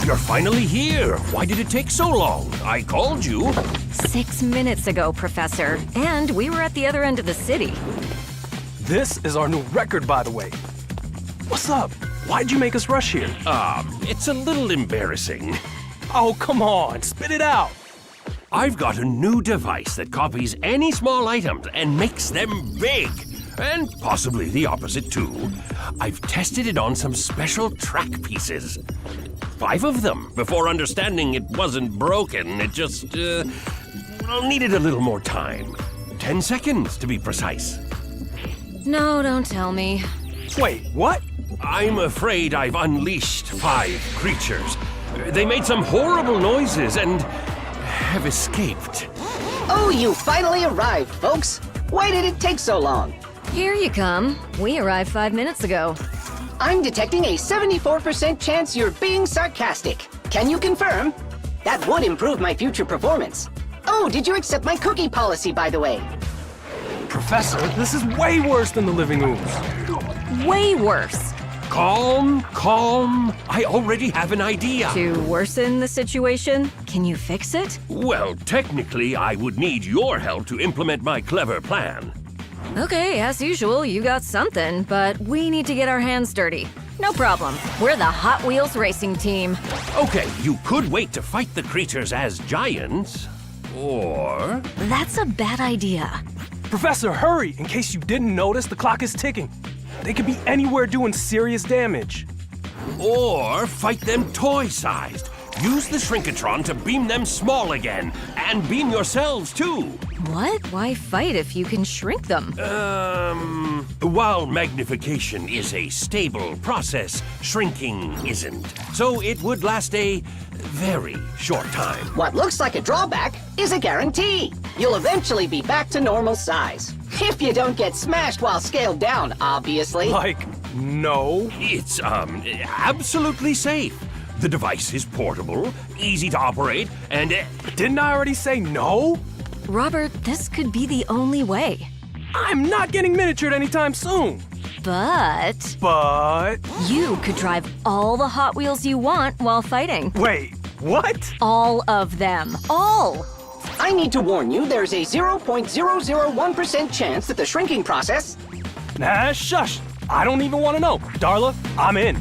You're finally here. Why did it take so long? I called you. 6 minutes ago, Professor. And we were at the other end of the city. This is our new record, by the way. What's up? Why'd you make us rush here? It's a little embarrassing. Oh, come on, spit it out. I've got a new device that copies any small items and makes them big. And possibly the opposite, too. I've tested it on some special track pieces. 5 of them before understanding it wasn't broken. It just needed a little more time. 10 seconds, to be precise. No, don't tell me. Wait, what? I'm afraid I've unleashed 5 creatures. They made some horrible noises and have escaped. Oh, you finally arrived, folks. Why did it take so long? Here you come. We arrived 5 minutes ago. I'm detecting a 74% chance you're being sarcastic. Can you confirm? That would improve my future performance. Oh, did you accept my cookie policy, by the way? Professor, this is way worse than the living ooze. Way worse. Calm, calm. I already have an idea. To worsen the situation, can you fix it? Well, technically, I would need your help to implement my clever plan. Okay, as usual, you got something, but we need to get our hands dirty. No problem. We're the Hot Wheels racing team. Okay, you could wait to fight the creatures as giants, or... That's a bad idea. Professor, hurry! In case you didn't notice, the clock is ticking. They could be anywhere doing serious damage. Or fight them toy-sized. Use the Shrinkatron to beam them small again, and beam yourselves too. What? Why fight if you can shrink them? While magnification is a stable process, shrinking isn't. So it would last a very short time. What looks like a drawback is a guarantee. You'll eventually be back to normal size. If you don't get smashed while scaled down, obviously. Like, no. It's, absolutely safe. The device is portable, easy to operate, and... Didn't I already say no? Robert, this could be the only way. I'm not getting miniatured anytime soon. But you could drive all the Hot Wheels you want while fighting. Wait, what? All of them. All! I need to warn you, there's a 0.001% chance that the shrinking process... Nah, shush. I don't even want to know. Darla, I'm in.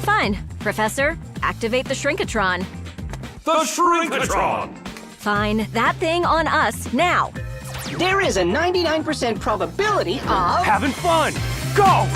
Fine. Professor, activate the Shrinkatron. The Shrinkatron! Fine, that thing on us, now. There is a 99% probability of... Having fun. Go!